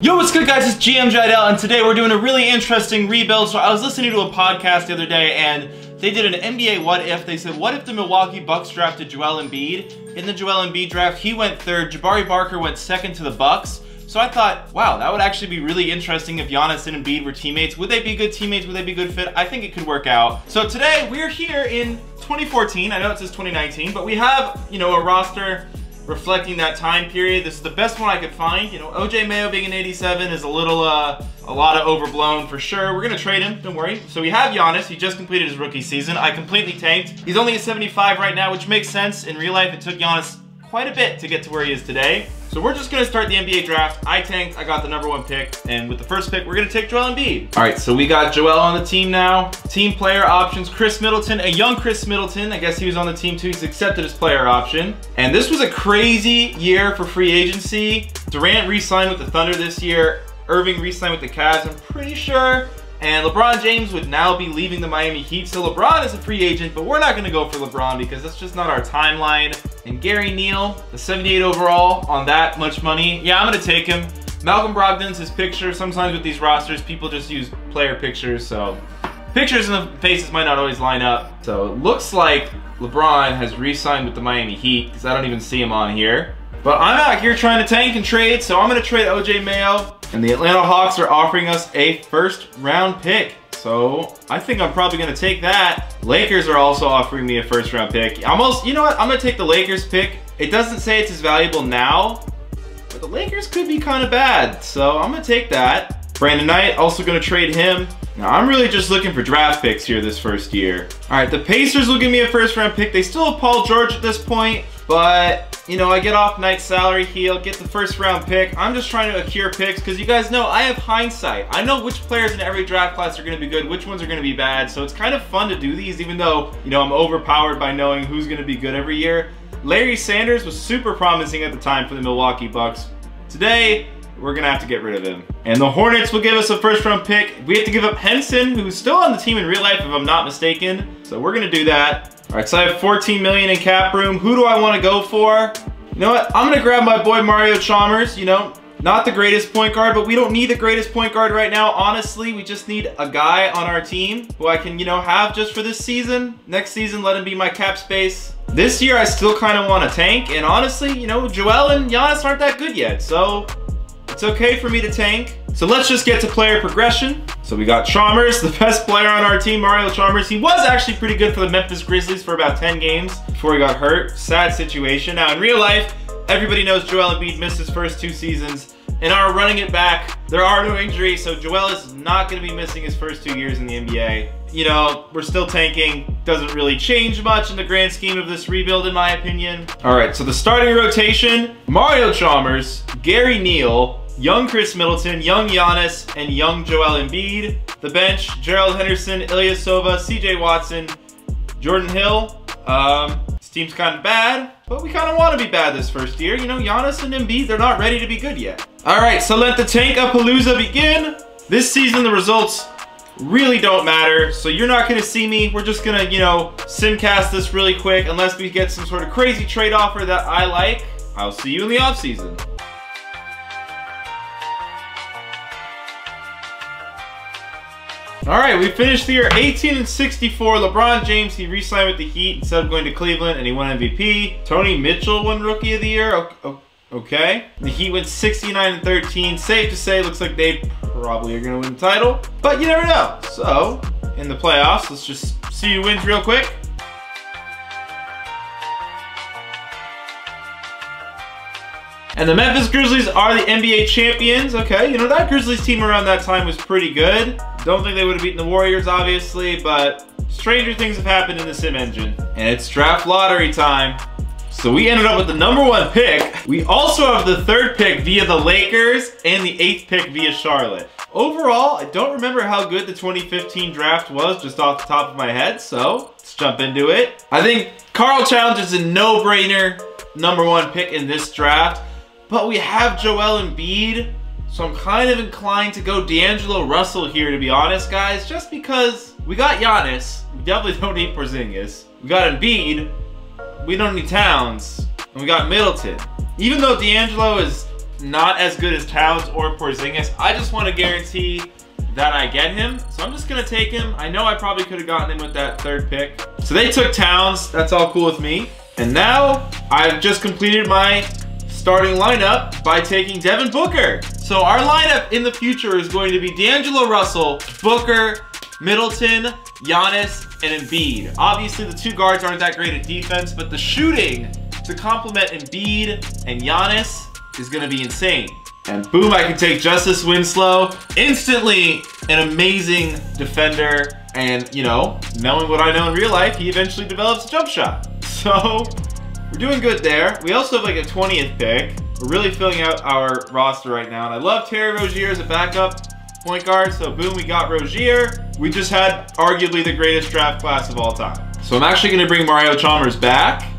Yo, what's good guys, it's Jiedel, and today we're doing a really interesting rebuild. So I was listening to a podcast the other day and they did an NBA what if. They said, what if the Milwaukee Bucks drafted Joel Embiid? In the Joel Embiid draft, he went third, Jabari Parker went second to the Bucks. So I thought, wow, that would actually be really interesting if Giannis and Embiid were teammates. Would they be good teammates? Would they be good fit? I think it could work out. So today we're here in 2014. I know it says 2019, but we have, a roster reflecting that time period. This is the best one I could find. OJ Mayo being an 87 is a lot of overblown for sure. We're gonna trade him, don't worry. So we have Giannis, he just completed his rookie season. I completely tanked. He's only a 75 right now, which makes sense. In real life, it took Giannis quite a bit to get to where he is today. So we're just gonna start the NBA draft. I tanked, I got the #1 pick, and with the first pick, we're gonna take Joel Embiid. All right, so we got Joel on the team now. Team player options, Chris Middleton, a young Chris Middleton. I guess he was on the team too, he's accepted his player option. And this was a crazy year for free agency. Durant re-signed with the Thunder this year. Irving re-signed with the Cavs, I'm pretty sure. And LeBron James would now be leaving the Miami Heat. So LeBron is a free agent, but we're not gonna go for LeBron because that's just not our timeline. And Gary Neal, the 78 overall on that much money. Yeah, I'm gonna take him. Malcolm Brogdon's his picture. Sometimes with these rosters, people just use player pictures, so pictures and the faces might not always line up. So it looks like LeBron has re-signed with the Miami Heat because I don't even see him on here. But I'm out here trying to tank and trade, so I'm gonna trade OJ Mayo. And the Atlanta Hawks are offering us a first-round pick. So I think I'm probably gonna take that. Lakers are also offering me a first-round pick. You know what? I'm gonna take the Lakers pick. It doesn't say it's as valuable now, but the Lakers could be kind of bad. So I'm gonna take that. Brandon Knight, also gonna trade him. Now I'm really just looking for draft picks here this first year. All right, the Pacers will give me a first-round pick. They still have Paul George at this point, but I get off Knight's salary, he'll get the first-round pick. I'm just trying to accrue picks because you guys know I have hindsight. I know which players in every draft class are gonna be good, which ones are gonna be bad. So it's kind of fun to do these, even though, I'm overpowered by knowing who's gonna be good every year. Larry Sanders was super promising at the time for the Milwaukee Bucks. Today, we're gonna have to get rid of him. And the Hornets will give us a first-round pick. We have to give up Henson, who's still on the team in real life, if I'm not mistaken. So we're gonna do that. All right, so I have 14 million in cap room. Who do I want to go for? You know what? I'm gonna grab my boy Mario Chalmers. Not the greatest point guard, but we don't need the greatest point guard right now. Honestly, we just need a guy on our team who I can, have just for this season. Next season, let him be my cap space. This year, I still kind of want to tank. And honestly, Joel and Giannis aren't that good yet. So it's okay for me to tank. So let's just get to player progression. So we got Chalmers, the best player on our team, Mario Chalmers. He was actually pretty good for the Memphis Grizzlies for about 10 games before he got hurt. Sad situation. Now in real life, everybody knows Joel Embiid missed his first 2 seasons. And are running it back. There are no injuries, so Joel is not gonna be missing his first 2 years in the NBA. We're still tanking. Doesn't really change much in the grand scheme of this rebuild, in my opinion. All right, so the starting rotation, Mario Chalmers, Gary Neal, young Chris Middleton, young Giannis, and young Joel Embiid. The bench, Gerald Henderson, Ilyasova, CJ Watson, Jordan Hill. This team's kind of bad, but we kind of want to be bad this first year. Giannis and Embiid, they're not ready to be good yet. All right, so let the tank-a-palooza begin. This season, the results really don't matter, so you're not gonna see me. We're just gonna, simcast this really quick unless we get some sort of crazy trade offer that I like. I'll see you in the offseason. All right, we finished the year 18-64. LeBron James, he re-signed with the Heat instead of going to Cleveland, and he won MVP. Tony Mitchell won Rookie of the Year. Okay. The Heat went 69-13. Safe to say, looks like they probably are gonna win the title, but you never know. So, in the playoffs, let's just see who wins real quick. And the Memphis Grizzlies are the NBA champions. Okay, that Grizzlies team around that time was pretty good. Don't think they would have beaten the Warriors, obviously, but stranger things have happened in the sim engine. And it's draft lottery time. So we ended up with the #1 pick. We also have the 3rd pick via the Lakers and the 8th pick via Charlotte. Overall, I don't remember how good the 2015 draft was just off the top of my head, so let's jump into it. I think Karl Towns is a no-brainer #1 pick in this draft. But we have Joel Embiid, so I'm kind of inclined to go D'Angelo Russell here, to be honest, guys. Just because we got Giannis, we definitely don't need Porzingis. We got Embiid, we don't need Towns, and we got Middleton. Even though D'Angelo is not as good as Towns or Porzingis. I just want to guarantee that I get him. So I'm just going to take him. I know I probably could have gotten him with that 3rd pick. So they took Towns. That's all cool with me. And now I've just completed my starting lineup by taking Devin Booker. So our lineup in the future is going to be D'Angelo Russell, Booker, Middleton, Giannis, and Embiid. Obviously, the 2 guards aren't that great at defense, but the shooting to complement Embiid and Giannis is going to be insane. And boom, I can take Justice Winslow. Instantly an amazing defender. And, you know, knowing what I know in real life, he eventually develops a jump shot. So we're doing good there. We also have like a 20th pick. We're really filling out our roster right now. And I love Terry Rozier as a backup point guard. So boom, we got Rozier. We just had arguably the greatest draft class of all time. So I'm actually going to bring Mario Chalmers back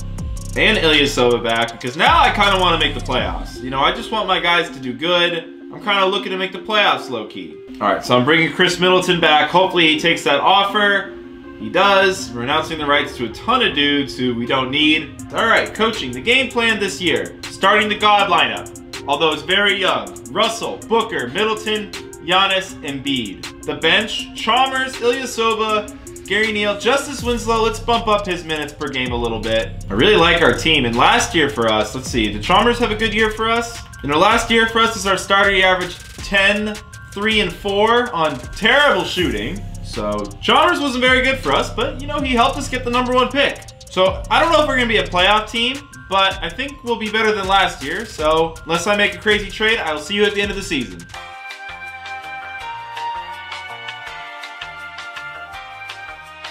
and Ilyasova back because now I kind of want to make the playoffs. You know, I just want my guys to do good. I'm kind of looking to make the playoffs low-key. All right, so I'm bringing Chris Middleton back. Hopefully he takes that offer. He does. We're announcing the rights to a ton of dudes who we don't need. All right, coaching. The game plan this year. Starting the God lineup, although it's very young. Russell, Booker, Middleton, Giannis, Embiid. The bench, Chalmers, Ilyasova, Gary Neal, Justice Winslow. Let's bump up his minutes per game a little bit. I really like our team. And last year for us, let's see, did Chalmers have a good year for us? You know, last year for us is our starter. He averaged 10, 3, and 4 on terrible shooting. So Chalmers wasn't very good for us, but you know, he helped us get the #1 pick. So I don't know if we're gonna be a playoff team, but I think we'll be better than last year. So unless I make a crazy trade, I will see you at the end of the season.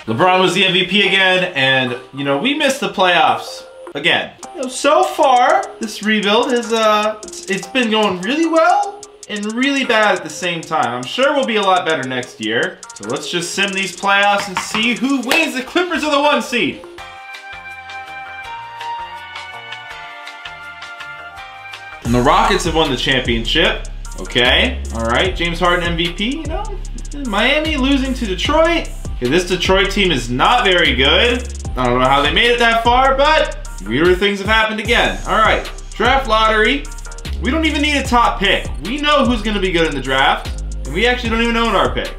LeBron was the MVP again, and you know, we missed the playoffs again. You know, so far, this rebuild has it's been going really well and really bad at the same time. I'm sure we'll be a lot better next year. So let's just sim these playoffs and see who wins. The Clippers are the 1 seed. And the Rockets have won the championship. Okay, all right, James Harden MVP, you know, Miami losing to Detroit. Okay, this Detroit team is not very good. I don't know how they made it that far, but weirder things have happened again. All right, draft lottery. We don't even need a top pick. We know who's gonna be good in the draft, and we actually don't even own our pick.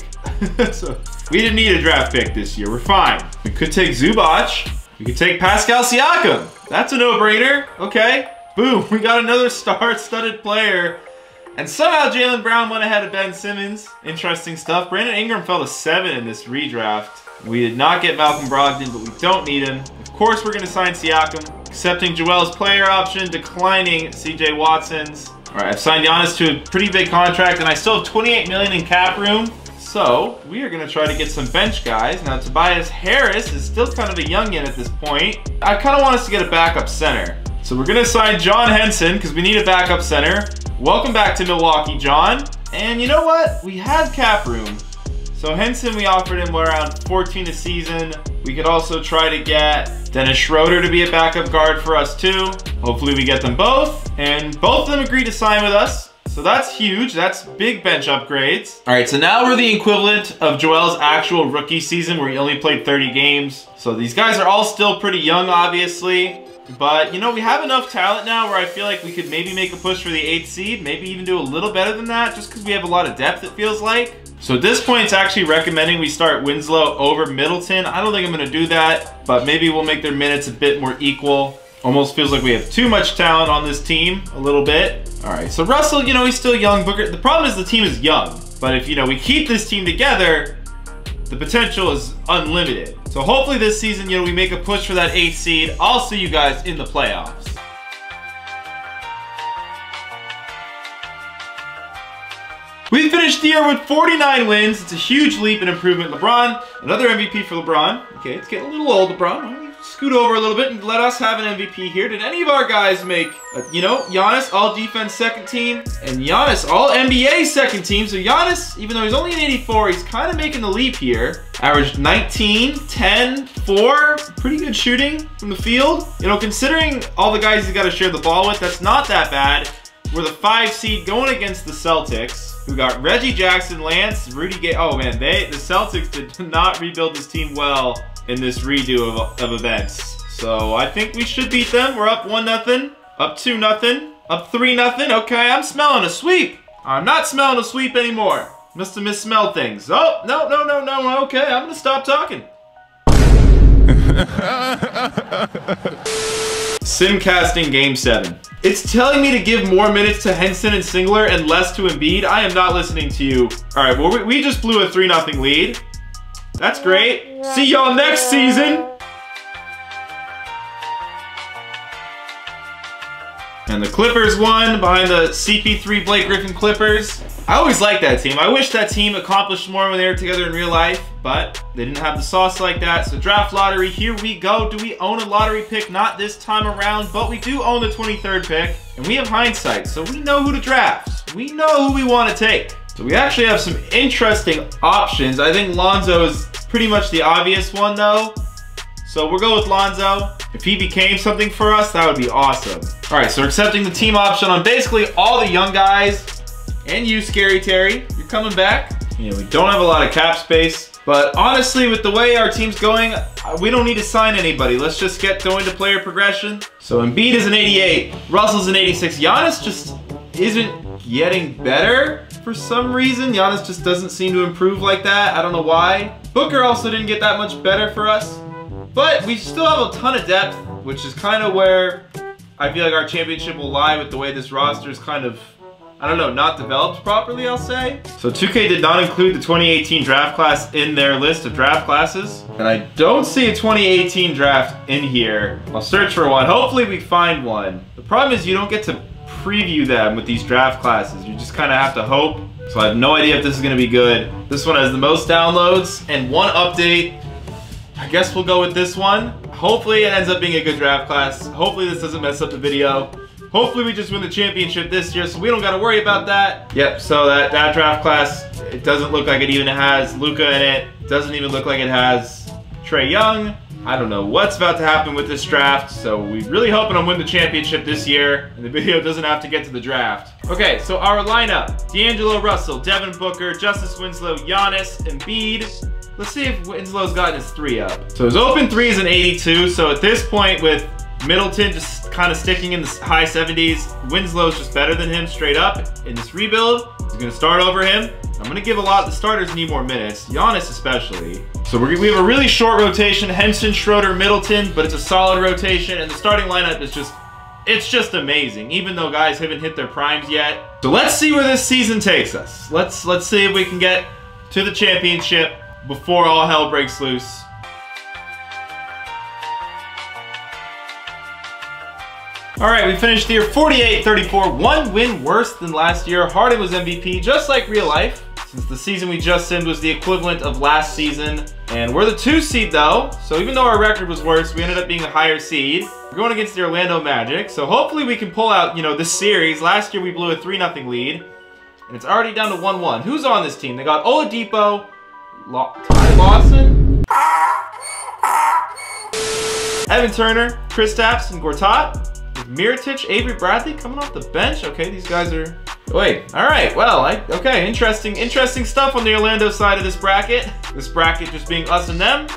So we didn't need a draft pick this year, we're fine. We could take Zubac. We could take Pascal Siakam. That's a no-brainer, okay. Boom, we got another star-studded player. And somehow Jaylen Brown went ahead of Ben Simmons. Interesting stuff. Brandon Ingram fell to 7 in this redraft. We did not get Malcolm Brogdon, but we don't need him. Of course, we're going to sign Siakam. Accepting Joel's player option, declining CJ Watson's. All right, I've signed Giannis to a pretty big contract, and I still have $28 million in cap room. So we are going to try to get some bench guys. Now, Tobias Harris is still kind of a youngin at this point. I kind of want us to get a backup center. So we're going to sign John Henson because we need a backup center. Welcome back to Milwaukee, John. And you know what? We had cap room. So Henson, we offered him around 14 a season. We could also try to get Dennis Schroeder to be a backup guard for us too. Hopefully we get them both. And both of them agreed to sign with us. So that's huge. That's big bench upgrades. All right, so now we're the equivalent of Joel's actual rookie season where he only played 30 games. So these guys are all still pretty young, obviously. But, you know, we have enough talent now where I feel like we could maybe make a push for the 8th seed, maybe even do a little better than that, just because we have a lot of depth, it feels like. So at this point, it's actually recommending we start Winslow over Middleton. I don't think I'm going to do that, but maybe we'll make their minutes a bit more equal. Almost feels like we have too much talent on this team, a little bit. All right, so Russell, you know, he's still young. Booker, the problem is the team is young. But if, you know, we keep this team together, the potential is unlimited. So hopefully this season, you know, we make a push for that 8th seed. I'll see you guys in the playoffs. We finished the year with 49 wins. It's a huge leap and improvement. LeBron, another MVP for LeBron. Okay, it's getting a little old, LeBron. Scoot over a little bit and let us have an MVP here. Did any of our guys make, you know, Giannis all defense 2nd team and Giannis all NBA 2nd team. So Giannis, even though he's only an 84, he's kind of making the leap here. Averaged 19, 10, 4, pretty good shooting from the field. You know, considering all the guys he's got to share the ball with, that's not that bad. We're the 5 seed going against the Celtics, who got Reggie Jackson, Lance, Rudy Gay. Oh man, the Celtics did not rebuild this team well in this redo of events. So I think we should beat them. We're up 1-0, up 2-0. Up 3-0. Okay, I'm smelling a sweep. I'm not smelling a sweep anymore. Must have missmelled things. Oh, no. Okay, I'm gonna stop talking. Simcasting Game 7. It's telling me to give more minutes to Henson and Singler and less to Embiid. I am not listening to you. All right, well, we just blew a 3-0 lead. That's great. See y'all next season. And the Clippers won behind the CP3 Blake Griffin Clippers. I always liked that team. I wish that team accomplished more when they were together in real life, but they didn't have the sauce like that. So draft lottery, here we go. Do we own a lottery pick? Not this time around, but we do own the 23rd pick. And we have hindsight, so we know who to draft. We know who we want to take. So we actually have some interesting options. I think Lonzo is pretty much the obvious one though. So we'll go with Lonzo. If he became something for us, that would be awesome. All right, so we're accepting the team option on basically all the young guys. And you, Scary Terry, you're coming back. You know, we don't have a lot of cap space, but honestly, with the way our team's going, we don't need to sign anybody. Let's just get going to player progression. So Embiid is an 88, Russell's an 86. Giannis just isn't getting better for some reason. Giannis just doesn't seem to improve like that. I don't know why. Booker also didn't get that much better for us, but we still have a ton of depth, which is kind of where I feel like our championship will lie with the way this roster is kind of, I don't know, not developed properly, I'll say. So 2K did not include the 2018 draft class in their list of draft classes. And I don't see a 2018 draft in here. I'll search for one. Hopefully we find one. The problem is you don't get to preview them with these draft classes. You just kind of have to hope. So I have no idea if this is going to be good. This one has the most downloads and one update. I guess we'll go with this one. Hopefully it ends up being a good draft class. Hopefully this doesn't mess up the video. Hopefully we just win the championship this year, so we don't got to worry about that. Yep, so that draft class, it doesn't look like it even has Luka in it. It doesn't even look like it has Trae Young. I don't know what's about to happen with this draft, so we're really hoping to win the championship this year, and the video doesn't have to get to the draft. Okay, so our lineup: D'Angelo Russell, Devin Booker, Justice Winslow, Giannis, Embiid. Let's see if Winslow's gotten his 3 up. So his open 3 is an 82, so at this point with Middleton just kind of sticking in the high 70s. Winslow's just better than him straight up in this rebuild. He's gonna start over him. I'm gonna give a lot, the starters need more minutes, Giannis especially. So we have a really short rotation, Henson, Schroeder, Middleton, but it's a solid rotation, and the starting lineup is just, it's just amazing, even though guys haven't hit their primes yet. So let's see where this season takes us. Let's see if we can get to the championship before all hell breaks loose. All right, we finished the year 48-34, one win worse than last year. Harden was MVP, just like real life, since the season we just ended was the equivalent of last season. And we're the 2 seed though, so even though our record was worse, we ended up being a higher seed. We're going against the Orlando Magic, so hopefully we can pull out, you know, this series. Last year we blew a 3-0 lead, and it's already down to 1-1. Who's on this team? They got Oladipo, Ty Lawson, Evan Turner, Kristaps, and Gortat. Mirotic, Avery Bradley coming off the bench. Okay, these guys are... Wait, all right, well, okay, interesting stuff on the Orlando side of this bracket. This bracket just being us and them.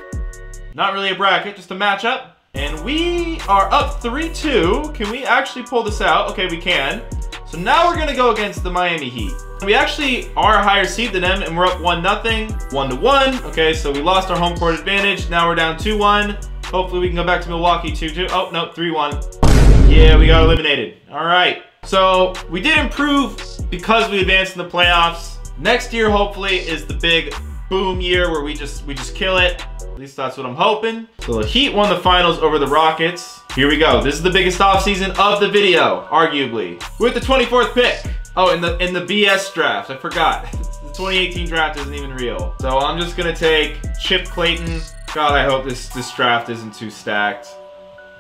Not really a bracket, just a matchup. And we are up 3-2. Can we actually pull this out? Okay, we can. So now we're gonna go against the Miami Heat. We actually are a higher seed than them, and we're up 1-0, 1-1. Okay, so we lost our home court advantage. Now we're down 2-1. Hopefully we can go back to Milwaukee 2-2. Oh, no, 3-1. Yeah, we got eliminated. All right. So we did improve because we advanced in the playoffs. Next year, hopefully, is the big boom year where we just kill it. At least that's what I'm hoping. So the Heat won the finals over the Rockets. Here we go. This is the biggest offseason of the video, arguably. With the 24th pick. Oh, in the BS draft. I forgot. The 2018 draft isn't even real. So I'm just gonna take Chip Clayton. God, I hope this draft isn't too stacked.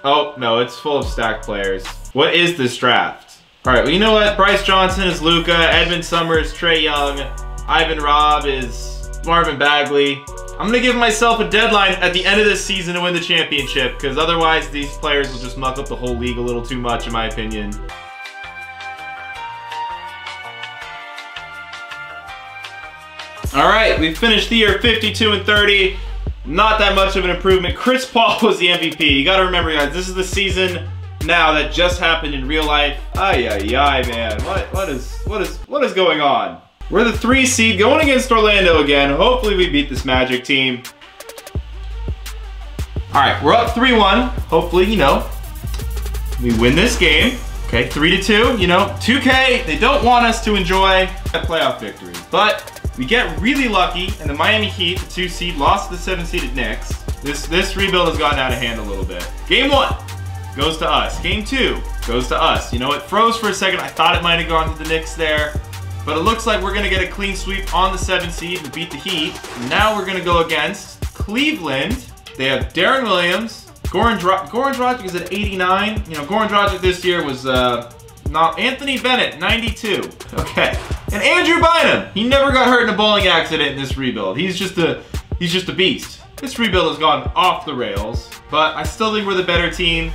Oh, no, it's full of stacked players. What is this draft? All right, well, you know what? Bryce Johnson is Luka, Edmund Summers, Trae Young, Ivan Robb is Marvin Bagley. I'm gonna give myself a deadline at the end of this season to win the championship, because otherwise these players will just muck up the whole league a little too much, in my opinion. All right, we finished the year 52-30. Not that much of an improvement. Chris Paul was the MVP. You gotta remember, guys, this is the season now that just happened in real life. Ay, ay, ay, man. What is going on? We're the 3 seed going against Orlando again. Hopefully we beat this Magic team. All right, we're up 3-1. Hopefully, you know, we win this game. Okay, 3-2. You know, 2K, they don't want us to enjoy a playoff victory. But we get really lucky, and the Miami Heat, the 2 seed, lost to the 7 seeded Knicks. This rebuild has gotten out of hand a little bit. Game 1 goes to us. Game 2 goes to us. You know, it froze for a second. I thought it might have gone to the Knicks there. But it looks like we're going to get a clean sweep on the 7 seed and beat the Heat. Now we're going to go against Cleveland. They have Darren Williams. Goran Dragic is at 89. You know, Goran Dragic this year was not Anthony Bennett, 92. Okay. And Andrew Bynum. He never got hurt in a bowling accident in this rebuild. He's just a beast. This rebuild has gone off the rails, but I still think we're the better team.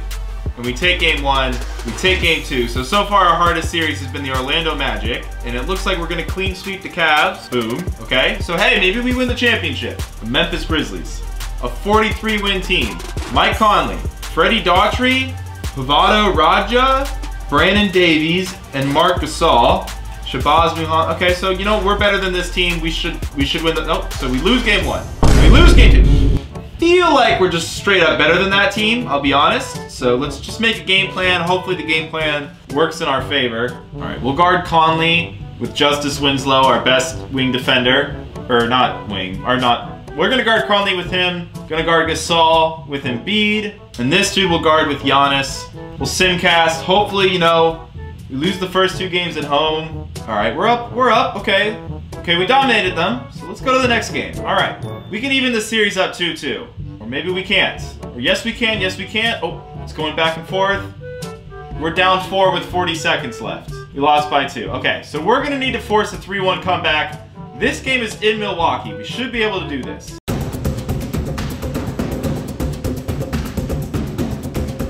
And we take game 1, we take game 2. So far our hardest series has been the Orlando Magic, and it looks like we're gonna clean sweep the Cavs. Boom, okay? So hey, maybe we win the championship. The Memphis Grizzlies, a 43-win team. Mike Conley, Freddie Daughtry, Pavado Raja, Brandon Davies, and Mark Gasol. Shabazz Muhammad. Okay, so you know, we're better than this team. We should win the, nope. So we lose game 1. We lose game 2. Feel like we're just straight up better than that team, I'll be honest. So let's just make a game plan. Hopefully the game plan works in our favor. All right, we'll guard Conley with Justice Winslow, our best wing defender. Or not wing, or not. We're gonna guard Conley with him. Gonna guard Gasol with Embiid. And this dude will guard with Giannis. We'll simcast. Hopefully, you know, we lose the first 2 games at home. All right, we're up, okay. Okay, we dominated them, so let's go to the next game. All right, we can even this series up 2-2. Or maybe we can't. Or yes we can, yes we can't. Oh, it's going back and forth. We're down 4 with 40 seconds left. We lost by 2. Okay, so we're gonna need to force a 3-1 comeback. This game is in Milwaukee. We should be able to do this.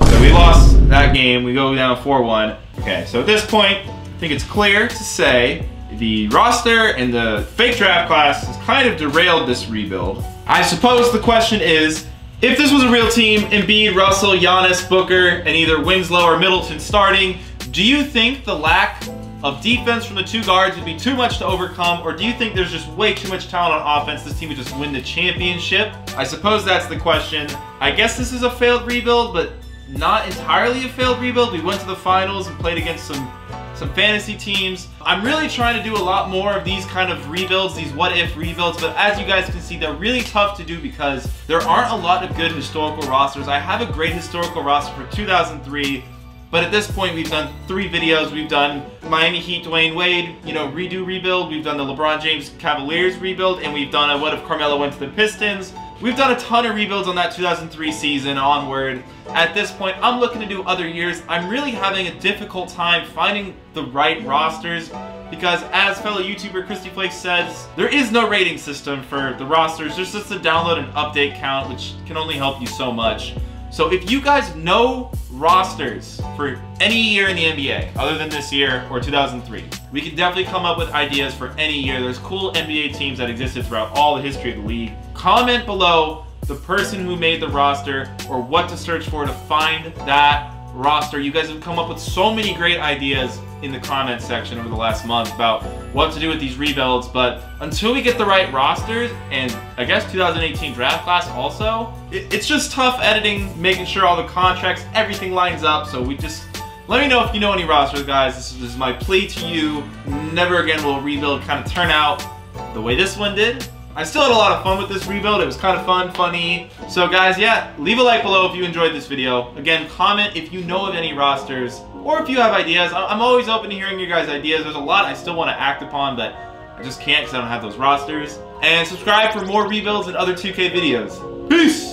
So we lost that game. We go down 4-1. Okay, so at this point, I think it's clear to say the roster and the fake draft class has kind of derailed this rebuild. I suppose the question is, if this was a real team, Embiid, Russell, Giannis, Booker, and either Winslow or Middleton starting, do you think the lack of defense from the 2 guards would be too much to overcome, or do you think there's just way too much talent on offense, this team would just win the championship? I suppose that's the question. I guess this is a failed rebuild, but not entirely a failed rebuild. We went to the finals and played against some fantasy teams. I'm really trying to do a lot more of these kind of rebuilds, these what-if rebuilds, but as you guys can see, they're really tough to do because there aren't a lot of good historical rosters. I have a great historical roster for 2003, but at this point, we've done 3 videos. We've done Miami Heat, Dwayne Wade, you know, redo rebuild. We've done the LeBron James Cavaliers rebuild, and we've done a what if Carmelo went to the Pistons. We've done a ton of rebuilds on that 2003 season onward. At this point, I'm looking to do other years. I'm really having a difficult time finding the right rosters because as fellow YouTuber Christy Flake says, there is no rating system for the rosters. There's just a download and update count, which can only help you so much. So if you guys know rosters for any year in the NBA, other than this year or 2003, we can definitely come up with ideas for any year. There's cool NBA teams that existed throughout all the history of the league. Comment below the person who made the roster or what to search for to find that roster. You guys have come up with so many great ideas in the comment section over the last month about what to do with these rebuilds, but until we get the right rosters, and I guess 2018 draft class also, it's just tough editing, making sure all the contracts, everything lines up. So let me know if you know any rosters, guys. This is my plea to you. Never again will a rebuild kind of turn out the way this one did. I still had a lot of fun with this rebuild. It was kind of fun, funny. So guys, yeah, leave a like below if you enjoyed this video. Again, comment if you know of any rosters or if you have ideas. I'm always open to hearing your guys' ideas. There's a lot I still want to act upon, but I just can't because I don't have those rosters. And subscribe for more rebuilds and other 2K videos. Peace!